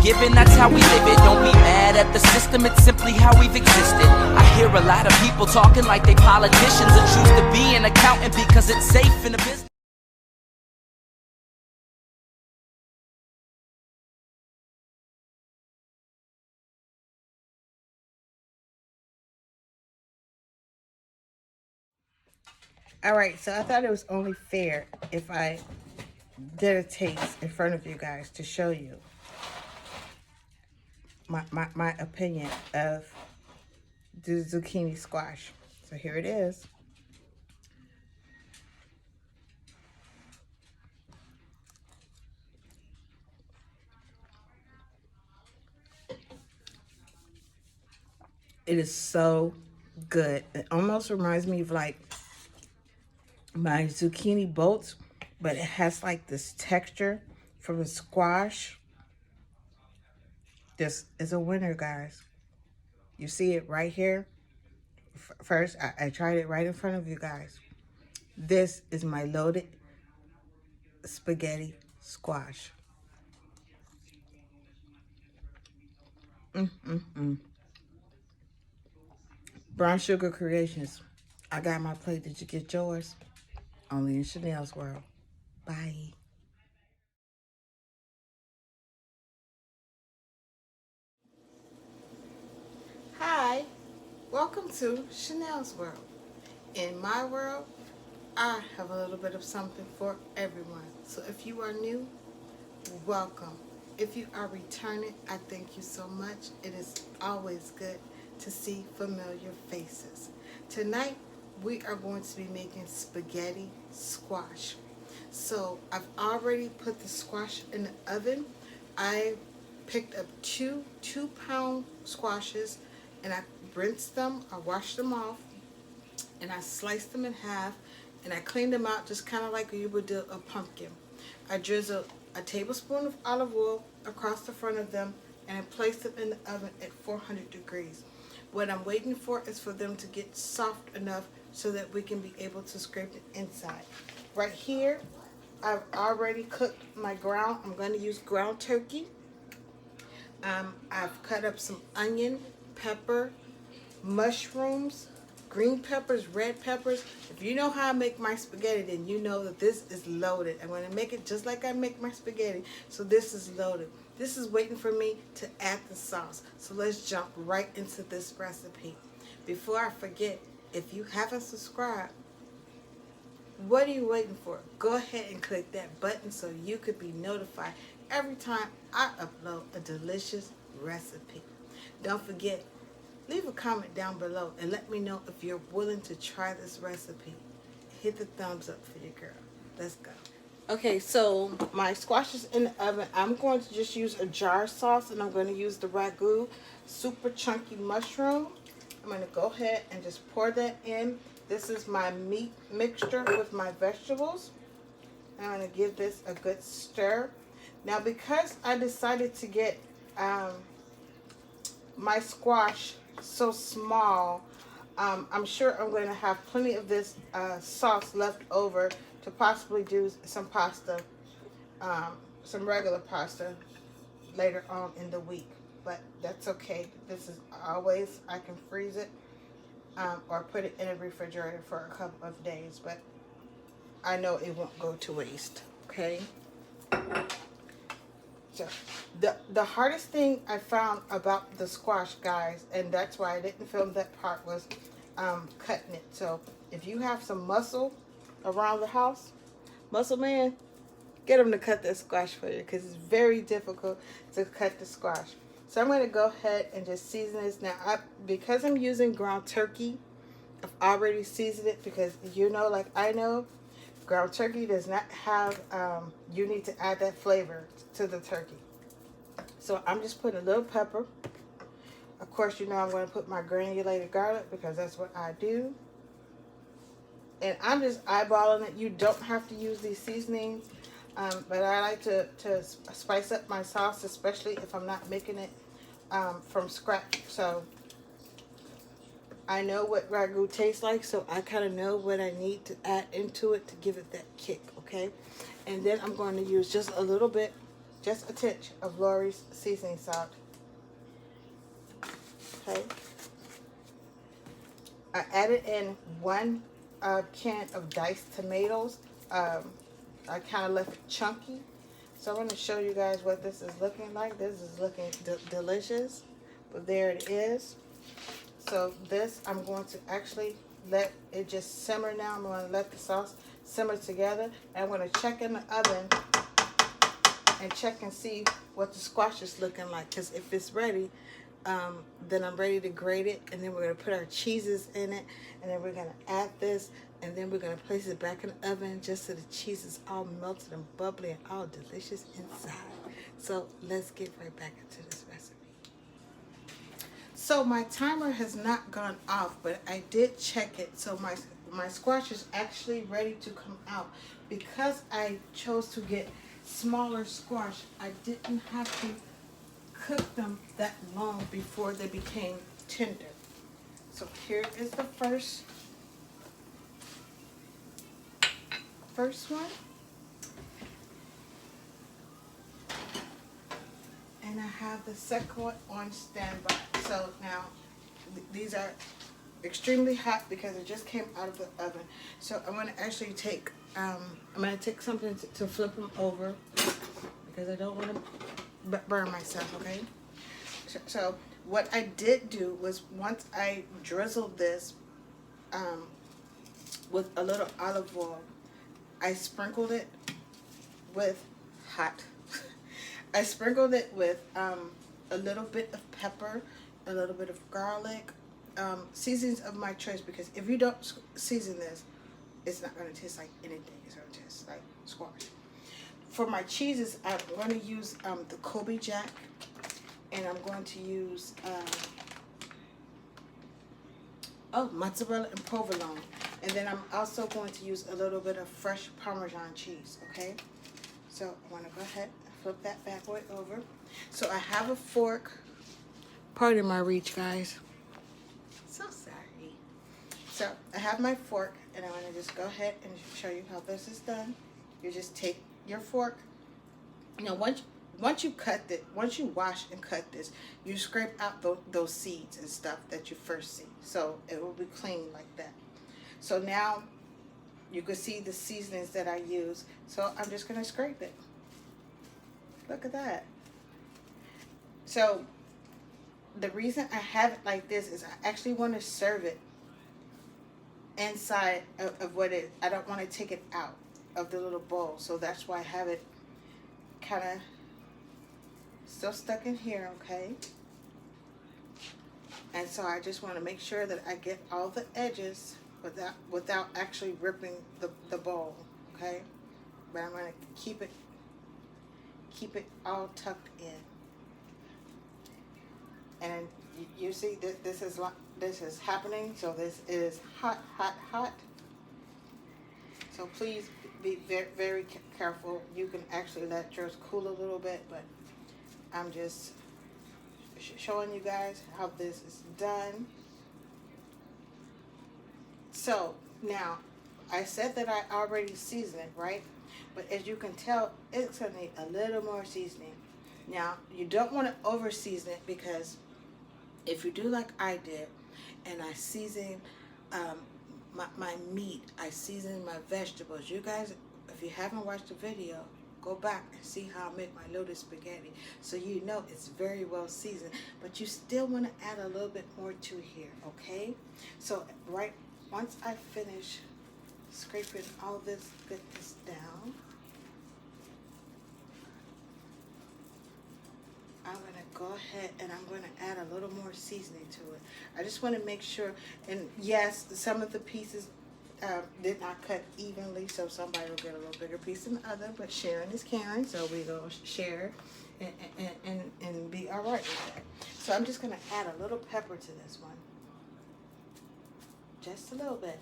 given, that's how we live it. Don't be mad at the system, it's simply how we've existed. I hear a lot of people talking like they politicians and choose to be an accountant because it's safe in a business. All right, so I thought it was only fair if I did a taste in front of you guys to show you my opinion of the zucchini squash. So here it is. It is so good. It almost reminds me of like my zucchini bolts, but it has like this texture from a squash. This is a winner, guys. You see it right here. First, I tried it right in front of you guys. This is my loaded spaghetti squash. Brown Sugar Creations. I got my plate. Did you get yours? Only in Chanel's world. Bye. Hi. Welcome to Chanel's world. In my world, I have a little bit of something for everyone. So if you are new, welcome. If you are returning, I thank you so much. It is always good to see familiar faces. Tonight, we are going to be making spaghetti squash. So I've already put the squash in the oven. I picked up two 2-pound squashes and I rinsed them, I washed them off, and I sliced them in half and I cleaned them out just kind of like you would do a pumpkin. I drizzled a tablespoon of olive oil across the front of them and I placed them in the oven at 400 degrees. What I'm waiting for is for them to get soft enough so that we can be able to scrape the inside. Right here, I've already cooked my ground. I'm going to use ground turkey. I've cut up some onion, pepper, mushrooms, green peppers, red peppers. If you know how I make my spaghetti, then you know that this is loaded. I'm going to make it just like I make my spaghetti. So this is loaded. This is waiting for me to add the sauce. So let's jump right into this recipe. Before I forget, if you haven't subscribed, what are you waiting for? Go ahead and click that button so you could be notified every time I upload a delicious recipe. Don't forget, leave a comment down below and let me know if you're willing to try this recipe. Hit the thumbs up for your girl. Let's go. Okay, so my squash is in the oven. I'm going to just use a jar sauce and I'm going to use the ragu super chunky mushroom. I'm going to go ahead and just pour that in. This is my meat mixture with my vegetables. I'm going to give this a good stir. Now, because I decided to get my squash so small, I'm sure I'm going to have plenty of this sauce left over to possibly do some pasta, some regular pasta later on in the week. But that's okay. This is always, I can freeze it or put it in a refrigerator for a couple of days. But I know it won't go to waste, okay? So the hardest thing I found about the squash, guys, and that's why I didn't film that part, was cutting it. So if you have some muscle around the house, muscle man, get them to cut that squash for you because it's very difficult to cut the squash. So I'm going to go ahead and just season this. Now, because I'm using ground turkey, I've already seasoned it because you know, like I know, ground turkey does not have, you need to add that flavor to the turkey. So I'm just putting a little pepper. Of course, you know I'm going to put my granulated garlic because that's what I do. And I'm just eyeballing it. You don't have to use these seasonings. But I like to spice up my sauce, especially if I'm not making it from scratch. So I know what ragu tastes like, so I kind of know what I need to add into it to give it that kick, okay? And then I'm going to use just a little bit just a tinge of Lori's seasoning salt. Okay. I added in 1 can of diced tomatoes. I kind of left it chunky. So I'm going to show you guys what this is looking like. This is looking delicious. But there it is. So this, I'm going to actually let it just simmer now. I'm going to let the sauce simmer together. And I'm going to check in the oven and check and see what the squash is looking like. Because if it's ready, then I'm ready to grate it. And then we're going to put our cheeses in it. And then we're going to add this. And then we're going to place it back in the oven just so the cheese is all melted and bubbly and all delicious inside. So let's get right back into this recipe. So my timer has not gone off, but I did check it. So my squash is actually ready to come out. Because I chose to get smaller squash, I didn't have to cook them that long before they became tender. So here is the first one. And I have the second one on standby. So now these are extremely hot because it just came out of the oven. So I'm going to actually take, I'm going to take something to flip them over because I don't want to burn myself, okay? So what I did do was once I drizzled this with a little olive oil, I sprinkled it with I sprinkled it with a little bit of pepper, a little bit of garlic, seasonings of my choice, because if you don't season this, it's not going to taste like anything. It's going to taste like squash. For my cheeses, I'm going to use the Kobe Jack, and I'm going to use mozzarella and provolone. And then I'm also going to use a little bit of fresh Parmesan cheese, okay? So I'm going to go ahead and flip that bad boy over. So I have a fork. Pardon my reach, guys. So sorry. So I have my fork, and I'm going to just go ahead and show you how this is done. You just take your fork. Now, once you cut it, once you wash and cut this, you scrape out those seeds and stuff that you first see. So it will be clean like that. So now you can see the seasonings that I use. So I'm just going to scrape it. Look at that. So the reason I have it like this is I actually want to serve it inside of what it is. I don't want to take it out of the little bowl. So that's why I have it kind of still stuck in here, okay? And so I just want to make sure that I get all the edges without actually ripping the bowl, okay? But I'm going to keep it all tucked in. And you see this is happening. So this is hot. So please be very, very careful. You can actually let yours cool a little bit, but I'm just showing you guys how this is done. So now, I said that I already seasoned it, right? But as you can tell, it's going to need a little more seasoning. Now, you don't want to over season it, because if you do like I did, and I season my meat, I season my vegetables. You guys, if you haven't watched the video, go back and see how I make my lotus spaghetti, so you know it's very well seasoned. But you still want to add a little bit more to here, okay? So once I finish scraping all this goodness down, I'm going to go ahead and I'm going to add a little more seasoning to it. I just want to make sure, and yes, some of the pieces did not cut evenly, so somebody will get a little bigger piece than the other, but sharing is caring, so we're going to share and be all right with that. So I'm just going to add a little pepper to this one. Just a little bit.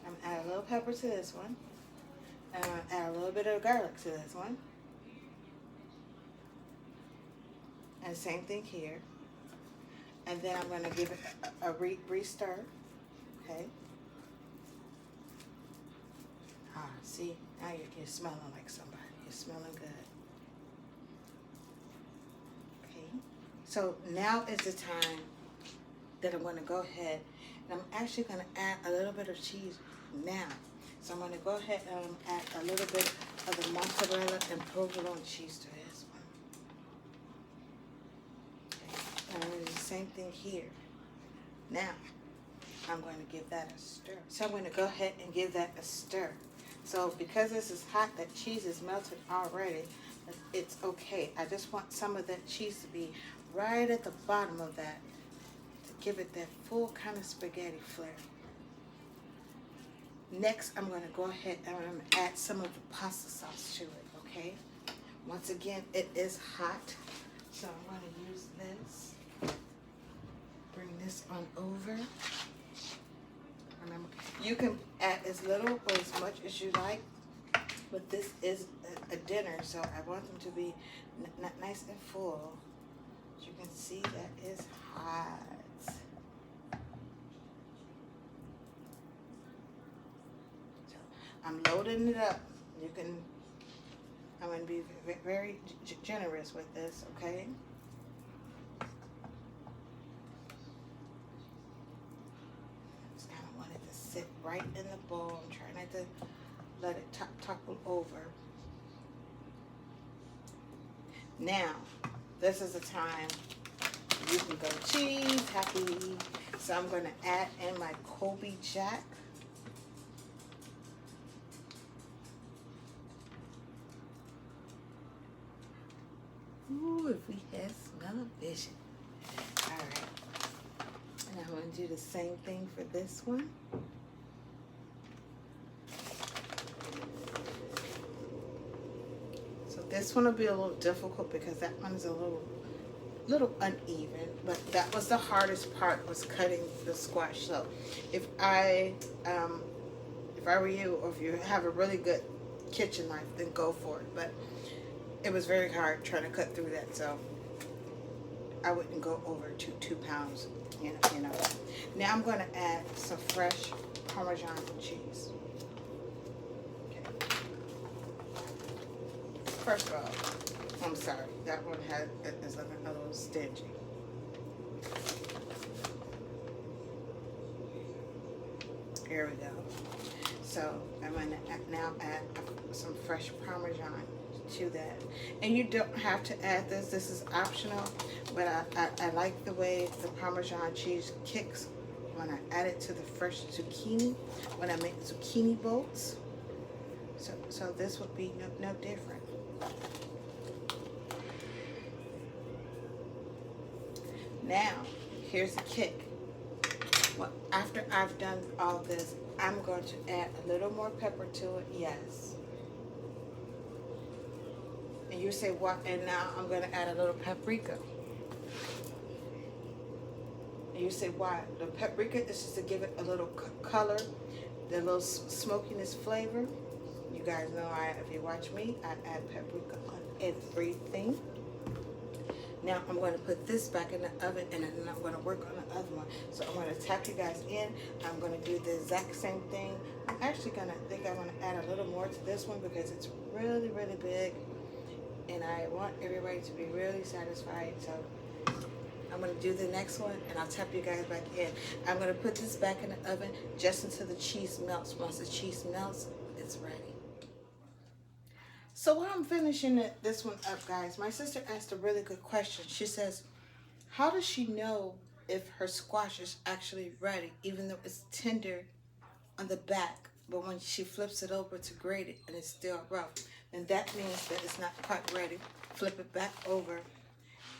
I'm going to add a little pepper to this one. And I'm going to add a little bit of garlic to this one. And same thing here. And then I'm going to give it a re-stir. Okay. See, now you're smelling like somebody. You're smelling good. So now is the time that I'm going to go ahead and I'm actually going to add a little bit of cheese now. So I'm going to go ahead and add a little bit of the mozzarella and provolone cheese to this one. Okay. And I'm going to do the same thing here. Now, I'm going to give that a stir. So I'm going to go ahead and give that a stir. So because this is hot, that cheese is melted already. It's okay. I just want some of that cheese to be right at the bottom of that to give it that full kind of spaghetti flavor. Next, I'm going to go ahead and I'm going to add some of the pasta sauce to it, okay? Once again, it is hot, so I'm going to use this. Bring this on over. Remember, you can add as little or as much as you like, but this is a dinner, so I want them to be nice and full. As you can see, that is hot. So I'm loading it up. I'm going to be very generous with this, okay? Just kind of want it to sit right in the bowl. I'm trying not to let it topple over. Now, this is the time you can go cheese happy. So I'm going to add in my Kobe Jack. Ooh, if we had smell-o-vision. All right. And I'm going to do the same thing for this one. So this one will be a little difficult because that one is a little uneven, but that was the hardest part, was cutting the squash. So if I were you, or if you have a really good kitchen knife, then go for it. But it was very hard trying to cut through that, so I wouldn't go over 2 pounds. You know. Now I'm going to add some fresh Parmesan cheese. Okay. First of all, I'm sorry, that one is like a little stingy. Here we go. So I'm going to now add some fresh Parmesan to that. And you don't have to add this. This is optional, but I like the way the Parmesan cheese kicks when I add it to the fresh zucchini, when I make zucchini bolts. So this would be no different. Now, here's the kick. Well, after I've done all this, I'm going to add a little more pepper to it, yes. And you say, what? And now I'm going to add a little paprika. And you say, why? The paprika is just to give it a little color, the little smokiness flavor. You guys know, if you watch me, I add paprika on everything. Now I'm going to put this back in the oven, and then I'm going to work on the other one. So I'm going to tap you guys in. I'm going to do the exact same thing. I'm actually going to think I'm going to add a little more to this one because it's really, really big. And I want everybody to be really satisfied. So I'm going to do the next one, and I'll tap you guys back in. I'm going to put this back in the oven just until the cheese melts. Once the cheese melts, it's ready. So while I'm finishing this one up, guys, my sister asked a really good question. She says, how does she know if her squash is actually ready, even though it's tender on the back, but when she flips it over to grate it and it's still rough, then that means that it's not quite ready. Flip it back over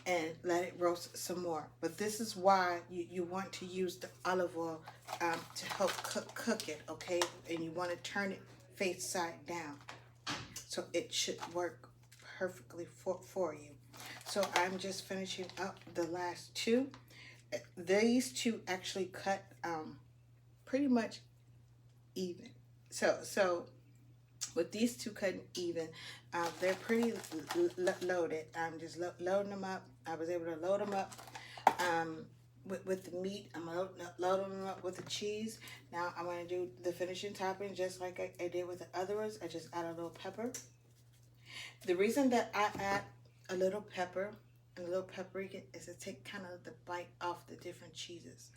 and let it roast some more. But this is why you want to use the olive oil to help cook it, okay? And you want to turn it face side down. So it should work perfectly for you. So I'm just finishing up the last two. These two actually cut pretty much even. So with these two cutting even, they're pretty loaded. I'm just loading them up. I was able to load them up with the meat. I'm loading them up with the cheese. Now I'm going to do the finishing topping just like I did with the other ones. I just add a little pepper. The reason that I add a little pepper and a little paprika is to take kind of the bite off the different cheeses.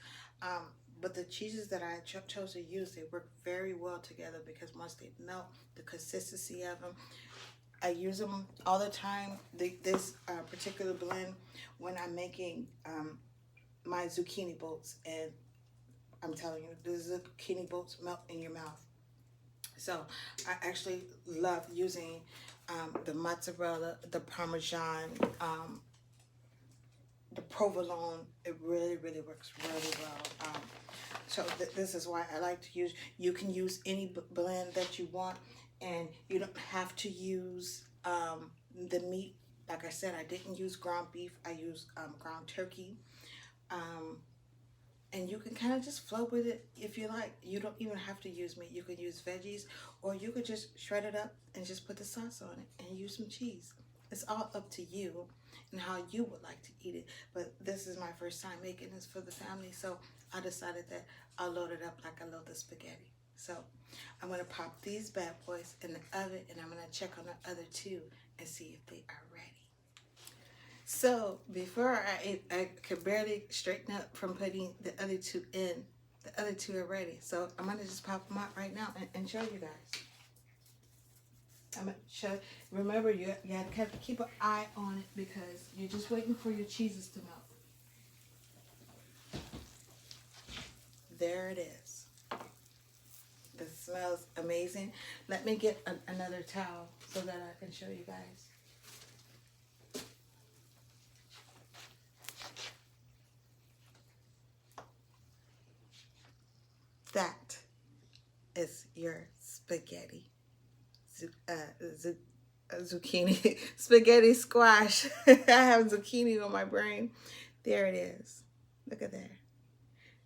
But the cheeses that I chose to use, they work very well together because once they melt, the consistency of them, I use them all the time. This particular blend when I'm making my zucchini bolts, and I'm telling you, the zucchini bolts melt in your mouth. So I actually love using the mozzarella, the parmesan, the provolone. It really, really works really well. So this is why I like to use. You can use any blend that you want, and you don't have to use the meat. Like I said, I didn't use ground beef. I used ground turkey. Um, and you can kind of just flow with it if you like. You don't even have to use meat. You could use veggies, or you could just shred it up and just put the sauce on it and use some cheese. It's all up to you and how you would like to eat it. But this is my first time making this for the family, so I decided that I'll load it up like I load the spaghetti. So I'm going to pop these bad boys in the oven, and I'm going to check on the other two and see if they are ready. So before I ate, I could barely straighten up from putting the other two in. The other two are ready. So I'm going to just pop them out right now and show you guys. I'm going to show. Remember, you have to keep an eye on it because you're just waiting for your cheeses to melt. There it is. This smells amazing. Let me get another towel so that I can show you guys. That is your spaghetti. Zucchini. Spaghetti squash. I have zucchini on my brain. There it is. Look at that.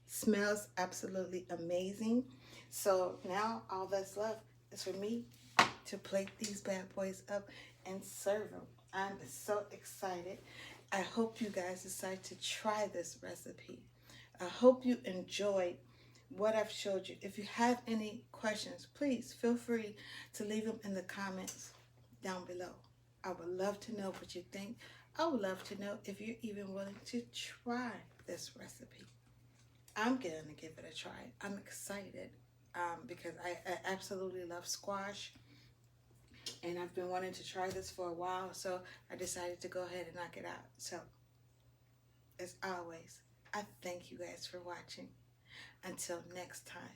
Smells absolutely amazing. So now all that's left is for me to plate these bad boys up and serve them. I'm so excited. I hope you guys decide to try this recipe. I hope you enjoyed what I've showed you. If you have any questions, please feel free to leave them in the comments down below. I would love to know what you think. I would love to know if you're even willing to try this recipe. I'm going to give it a try. I'm excited because I absolutely love squash, and I've been wanting to try this for a while, so I decided to go ahead and knock it out. So, as always, I thank you guys for watching. Until next time,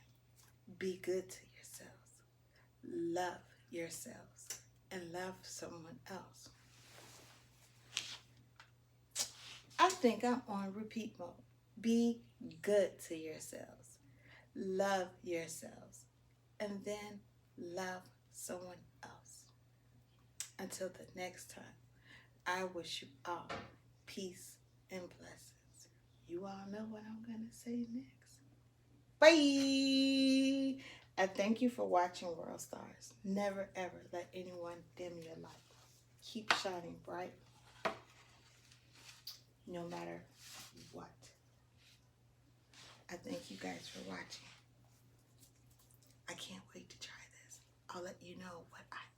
be good to yourselves, love yourselves, and love someone else. I think I'm on repeat mode. Be good to yourselves, love yourselves, and then love someone else. Until the next time, I wish you all peace and blessings. You all know what I'm going to say next. Bye! And thank you for watching, World Stars. Never ever let anyone dim your light. Keep shining bright, no matter what. I thank you guys for watching. I can't wait to try this. I'll let you know what I